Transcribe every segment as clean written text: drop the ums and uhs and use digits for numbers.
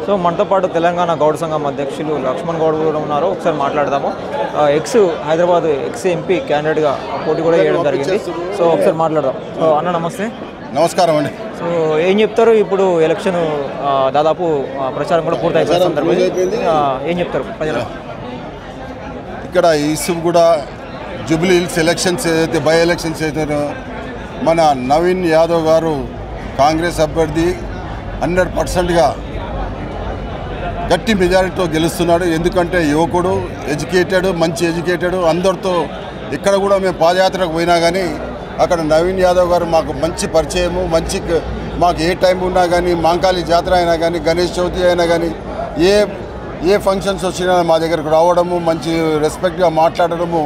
So మనతో పాటు తెలంగాణ గౌడ సంఘం అధ్యక్షులు లక్ష్మణ్ గౌడ్ కూడా ఉన్నారు. ఒకసారి మాట్లాడదాము. హైదరాబాద్ ఎక్స్ ఎంపీ క్యాండిడేట్గా పోటీ కూడా చేయడం జరిగింది. సో ఒకసారి మాట్లాడదాం. సో అన్న నమస్తే. నమస్కారం అండి. సో ఏం చెప్తారు? ఇప్పుడు ఎలక్షన్ దాదాపు ప్రచారం కూడా పూర్తయిపోయిన సందర్భంగా ఏం చెప్తారు ప్రజలు? ఇక్కడ ఈసూఫ్ కూడా జూబ్లీ హిల్స్ ఎలక్షన్స్ ఏదైతే బై ఎలక్షన్స్ అయితే మన నవీన్ యాదవ్ గారు కాంగ్రెస్ అభ్యర్థి 100%గా గట్టి మెజారిటీతో గెలుస్తున్నాడు. ఎందుకంటే యువకుడు, మంచి ఎడ్యుకేటెడ్, అందరితో ఇక్కడ కూడా మేము పాదయాత్రకు పోయినా కానీ అక్కడ నవీన్ యాదవ్ గారు మాకు మంచి పరిచయము, మాకు ఏ టైం ఉన్నా కానీ, మాంకాళి జాతర అయినా కానీ, గణేష్ చవితి అయినా కానీ, ఏ ఫంక్షన్స్ వచ్చినా మా దగ్గరకు రావడము, మంచి రెస్పెక్ట్గా మాట్లాడడము,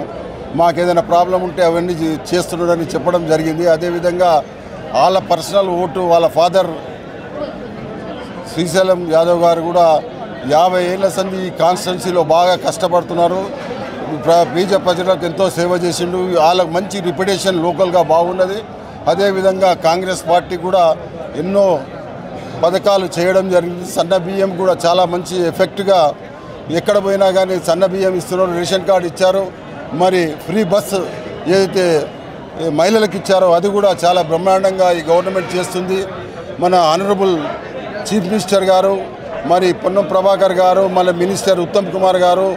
మాకు ఏదైనా ప్రాబ్లం ఉంటే అవన్నీ చేస్తున్నాడని చెప్పడం జరిగింది. అదేవిధంగా వాళ్ళ పర్సనల్ ఓటు వాళ్ళ ఫాదర్ శ్రీశైలం యాదవ్ గారు కూడా 50 ఏళ్ల సంది ఈ కాన్స్టిట్యున్సీలో బాగా కష్టపడుతున్నారు. బీజేపీ ప్రజలకు ఎంతో సేవ చేసిండు. వాళ్ళకు మంచి రిప్యుటేషన్ లోకల్గా బాగున్నది. అదేవిధంగా కాంగ్రెస్ పార్టీ కూడా ఎన్నో పథకాలు చేయడం జరిగింది. సన్న బియ్యం కూడా చాలా మంచి ఎఫెక్ట్గా ఎక్కడ పోయినా కానీ సన్న బియ్యం ఇస్తున్నారు. రేషన్ కార్డు ఇచ్చారు. మరి ఫ్రీ బస్ ఏదైతే మహిళలకు ఇచ్చారో అది కూడా చాలా బ్రహ్మాండంగా ఈ గవర్నమెంట్ చేస్తుంది. మన ఆనరబుల్ చీఫ్ మినిస్టర్ గారు, మరి పొన్నం ప్రభాకర్ గారు, మళ్ళీ మినిస్టర్ ఉత్తమ్ కుమార్ గారు,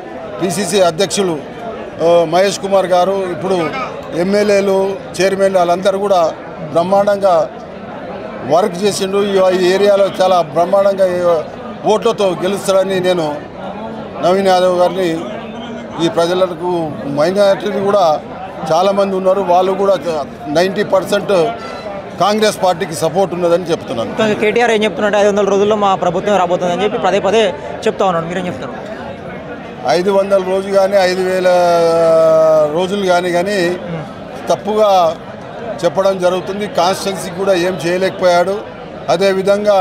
పిసిసి అధ్యక్షులు మహేష్ కుమార్ గారు, ఇప్పుడు ఎమ్మెల్యేలు, చైర్మన్లు వాళ్ళందరూ కూడా బ్రహ్మాండంగా వర్క్ చేసిండు. ఈ ఏరియాలో చాలా బ్రహ్మాండంగా ఓట్లతో గెలుస్తారని నేను నవీన్ యాదవ్ గారిని, ఈ ప్రజలకు మైనారిటీలు కూడా చాలామంది ఉన్నారు, వాళ్ళు కూడా 90% కాంగ్రెస్ పార్టీకి సపోర్ట్ ఉన్నదని చెప్తున్నాను. కేటీఆర్ ఏం చెప్తున్నాడు? 500 రోజుల్లో మా ప్రభుత్వం రాబోతుందని చెప్పి పదే చెప్తా ఉన్నాడు. మీరేం చెప్తారు? 500 రోజులు కానీ 5000 రోజులు కానీ తప్పుగా చెప్పడం జరుగుతుంది. కాన్స్టిట్యున్సీకి కూడా ఏం చేయలేకపోయాడు. అదేవిధంగా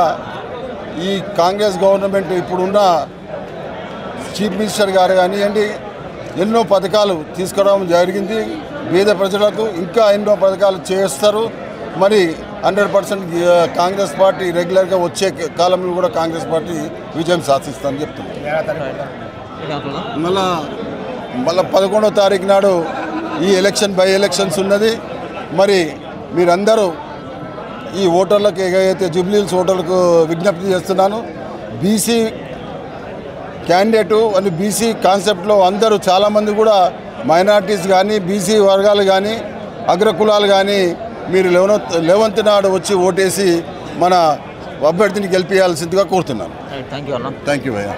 ఈ కాంగ్రెస్ గవర్నమెంట్ ఇప్పుడున్న చీఫ్ మినిస్టర్ గారు కానివ్వండి ఎన్నో పథకాలు తీసుకురావడం జరిగింది. పేద ప్రజలకు ఇంకా ఎన్నో పథకాలు చేస్తారు. మరి 100% కాంగ్రెస్ పార్టీ రెగ్యులర్గా వచ్చే కాలంలో కూడా కాంగ్రెస్ పార్టీ విజయం సాధిస్తుందని చెప్తున్నారు. మళ్ళా 11వ తారీఖు నాడు ఈ బై ఎలక్షన్స్ ఉన్నది. మరి మీరందరూ ఈ ఓటర్లకు ఏదైతే జూబ్లీ హిల్స్ ఓటర్లకు విజ్ఞప్తి చేస్తున్నాను. బీసీ క్యాండిడేటు అని బీసీ కాన్సెప్ట్లో అందరూ చాలామంది కూడా మైనార్టీస్ కానీ, బీసీ వర్గాలు కానీ, అగ్రకులాలు కానీ మీరు 11వ నాడు వచ్చి ఓటేసి మన అభ్యర్థిని గెలిపించాల్సిందిగా కోరుతున్నాను. థ్యాంక్ యూ అన్న. థ్యాంక్ యూ భయ్యా.